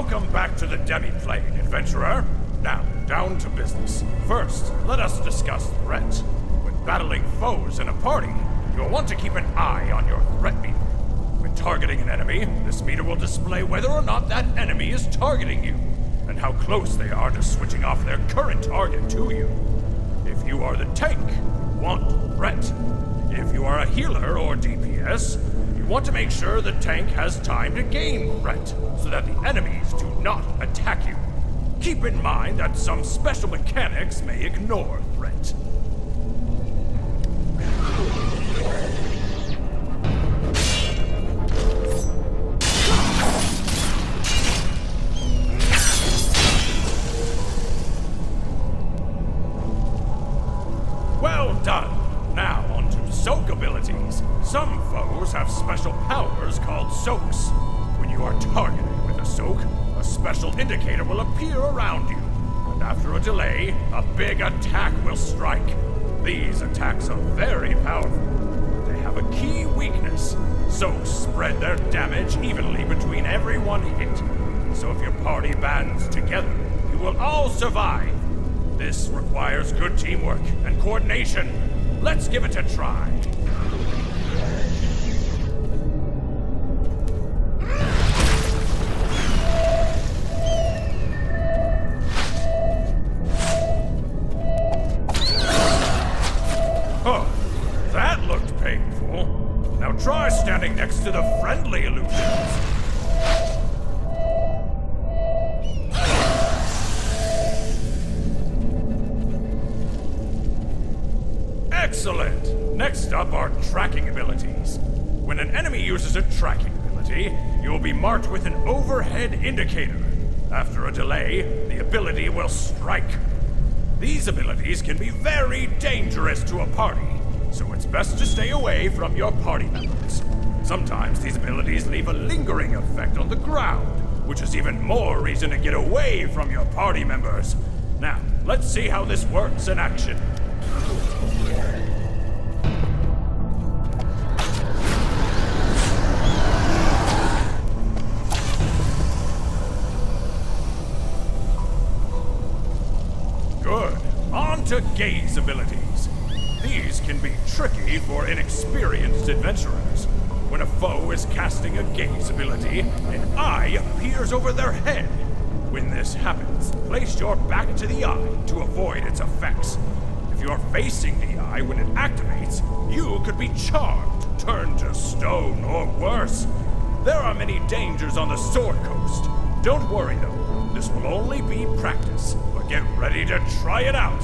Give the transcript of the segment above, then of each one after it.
Welcome back to the demi-plane, adventurer. Now, down to business. First, let us discuss threat. When battling foes in a party, you'll want to keep an eye on your threat meter. When targeting an enemy, this meter will display whether or not that enemy is targeting you, and how close they are to switching off their current target to you. If you are the tank, you want threat. If you are a healer or DPS, you want to make sure the tank has time to gain threat, so that the enemies do not attack you. Keep in mind that some special mechanics may ignore threat. Well done! Now on to soak abilities. Some foes have special powers called soaks. When you are targeted with a soak, a special indicator will appear around you. And after a delay, a big attack will strike. These attacks are very powerful. They have a key weakness. Soaks spread their damage evenly between every one hit. So if your party bands together, you will all survive. This requires good teamwork and coordination. Let's give it a try. Oh, that looked painful. Now try standing next to the friendly illusions. Excellent! Next up are tracking abilities. When an enemy uses a tracking ability, you will be marked with an overhead indicator. After a delay, the ability will strike. These abilities can be very dangerous to a party, so it's best to stay away from your party members. Sometimes these abilities leave a lingering effect on the ground, which is even more reason to get away from your party members. Now, let's see how this works in action. Good. On to gaze abilities. These can be tricky for inexperienced adventurers. When a foe is casting a gaze ability, an eye appears over their head. When this happens, place your back to the eye to avoid its effects. If you're facing the eye when it activates, you could be charmed, turned to stone, or worse. There are many dangers on the Sword Coast. Don't worry though, this will only be practice, but get ready to try it out.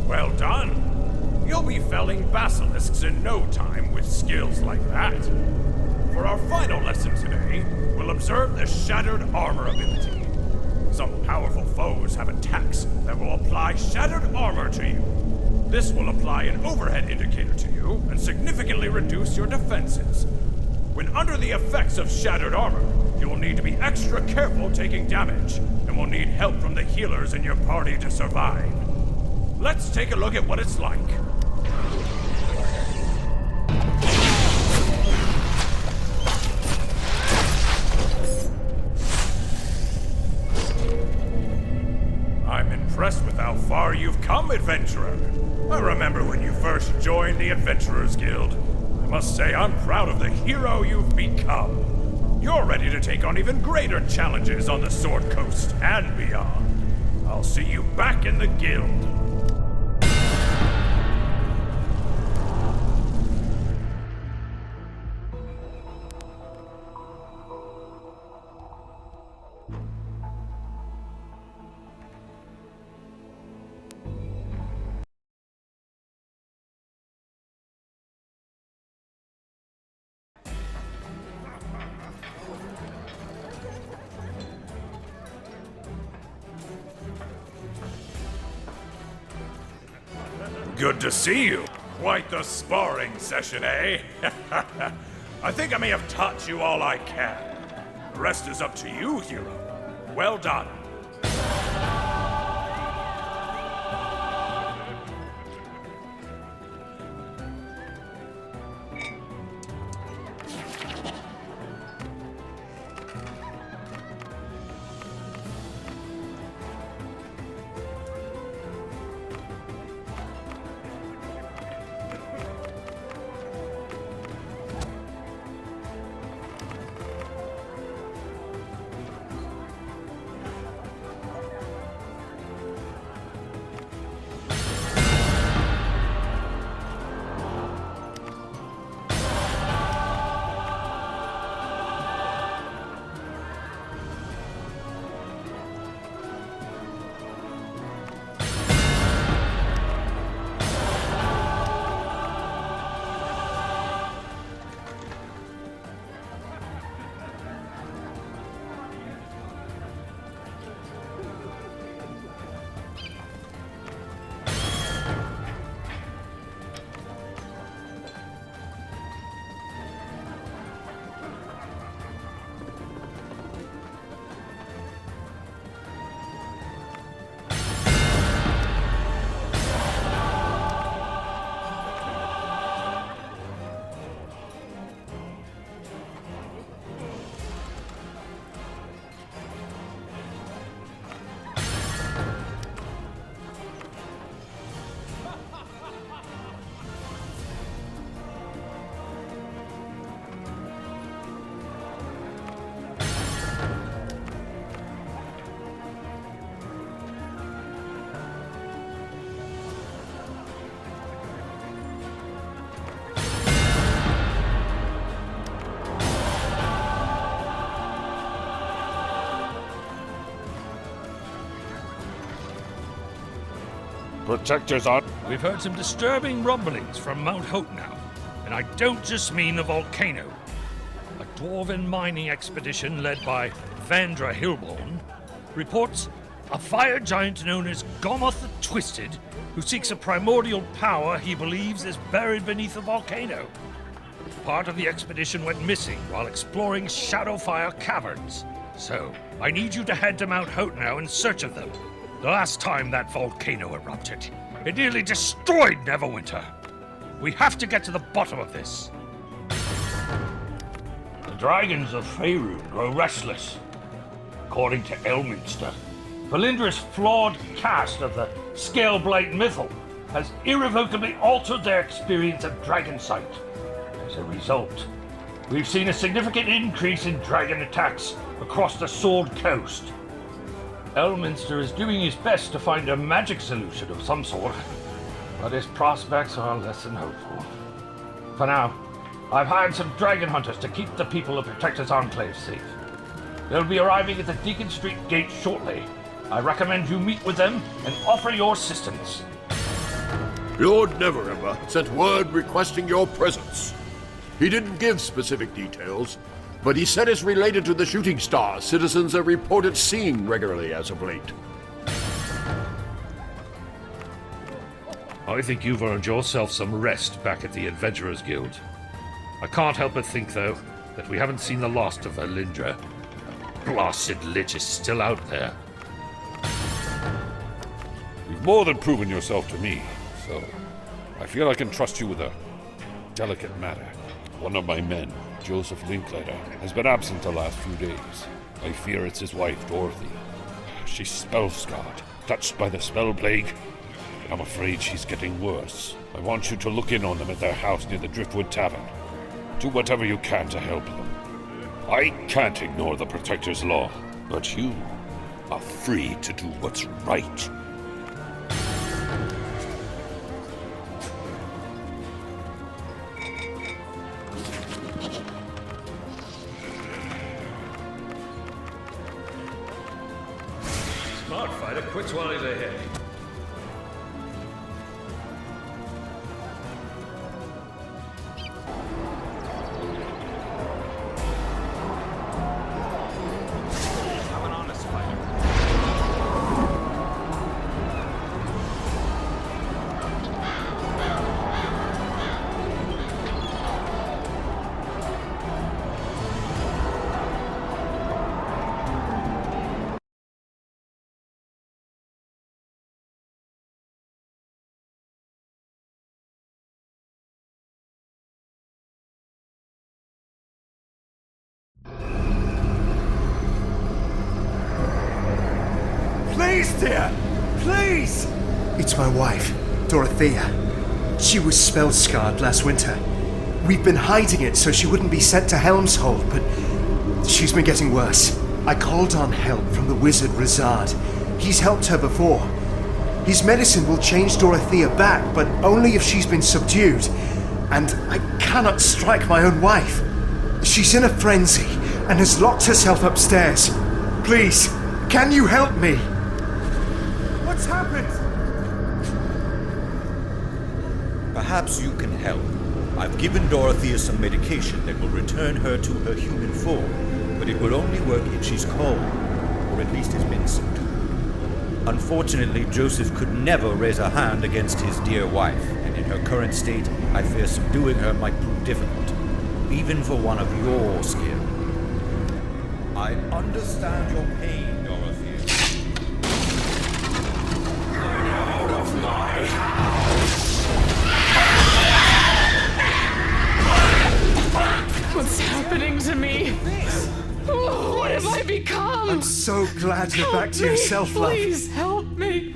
Well done! You'll be felling basilisks in no time with skills like that. For our final lesson today, we'll observe the Shattered Armor ability. Some powerful foes have attacks that will apply Shattered Armor to you. This will apply an overhead indicator to you and significantly reduce your defenses. When under the effects of Shattered Armor, you will need to be extra careful taking damage, and will need help from the healers in your party to survive. Let's take a look at what it's like. I'm impressed with how far you've come, adventurer. I remember when you first joined the Adventurers Guild. I must say I'm proud of the hero you've become. You're ready to take on even greater challenges on the Sword Coast and beyond. I'll see you back in the guild. Good to see you. Quite the sparring session, eh? I think I may have taught you all I can. The rest is up to you, hero. Well done. Protectors on. We've heard some disturbing rumblings from Mount Hope now, and I don't just mean the volcano. A dwarven mining expedition led by Vandra Hillborn reports a fire giant known as Gomoth the Twisted, who seeks a primordial power he believes is buried beneath the volcano. Part of the expedition went missing while exploring Shadowfire caverns, so I need you to head to Mount Hope now in search of them. The last time that volcano erupted, it nearly destroyed Neverwinter. We have to get to the bottom of this. The dragons of Faerun grow restless. According to Elminster, Valindra's flawed cast of the Scaleblight Mythal has irrevocably altered their experience of dragon sight. As a result, we've seen a significant increase in dragon attacks across the Sword Coast. Elminster is doing his best to find a magic solution of some sort, but his prospects are less than hopeful. For now, I've hired some dragon hunters to keep the people of Protector's Enclave safe. They'll be arriving at the Deacon Street gate shortly. I recommend you meet with them and offer your assistance. Lord Neverwinter sent word requesting your presence. He didn't give specific details, but he said it's related to the shooting star citizens have reported seeing regularly as of late. I think you've earned yourself some rest back at the Adventurers Guild. I can't help but think, though, that we haven't seen the last of Valindra. Blasted Lich is still out there. You've more than proven yourself to me, so I feel I can trust you with a delicate matter. One of my men, Joseph Linklater, has been absent the last few days. I fear it's his wife, Dorothy. She's spell-scarred, touched by the spell plague. I'm afraid she's getting worse. I want you to look in on them at their house near the Driftwood Tavern. Do whatever you can to help them. I can't ignore the Protector's law, but you are free to do what's right. Smart fighter quits while he's ahead. I'm an honest fighter. Please, dear! Please! It's my wife, Dorothea. She was spell-scarred last winter. We've been hiding it so she wouldn't be sent to Helmshold, but she's been getting worse. I called on help from the wizard Rizard. He's helped her before. His medicine will change Dorothea back, but only if she's been subdued. And I cannot strike my own wife. She's in a frenzy and has locked herself upstairs. Please, can you help me? What's happened? Perhaps you can help. I've given Dorothea some medication that will return her to her human form, but it will only work if she's calm, or at least has been subdued. Unfortunately, Joseph could never raise a hand against his dear wife, and in her current state, I fear subduing her might prove difficult, even for one of your skill. I understand your pain, Dorothea. Out of my house! What's happening to me? Oh, what have I become? I'm so glad you're back to yourself, love. Please help me.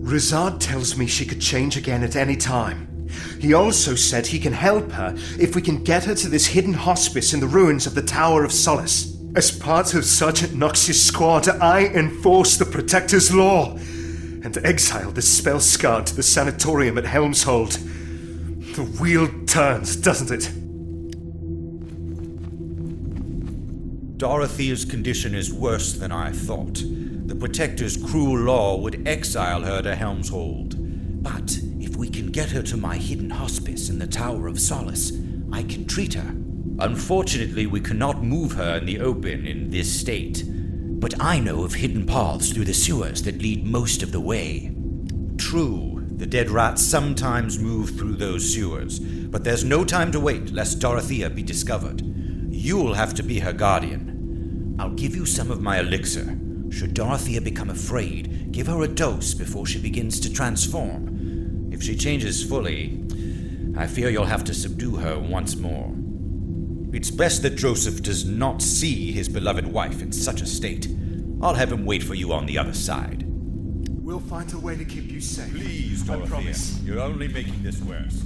Rizard tells me she could change again at any time. He also said he can help her if we can get her to this hidden hospice in the ruins of the Tower of Solace. As part of Sergeant Knox's squad, I enforce the Protector's law and exile the spell-scarred to the sanatorium at Helmshold. The wheel turns, doesn't it? Dorothea's condition is worse than I thought. The Protector's cruel law would exile her to Helmshold. But if we can get her to my hidden hospice in the Tower of Solace, I can treat her. Unfortunately, we cannot move her in the open in this state. But I know of hidden paths through the sewers that lead most of the way. True, the dead rats sometimes move through those sewers, but there's no time to wait lest Dorothea be discovered. You'll have to be her guardian. I'll give you some of my elixir. Should Dorothea become afraid, give her a dose before she begins to transform. If she changes fully, I fear you'll have to subdue her once more. It's best that Joseph does not see his beloved wife in such a state. I'll have him wait for you on the other side. We'll find a way to keep you safe. Please, Dorothea. I promise. You're only making this worse.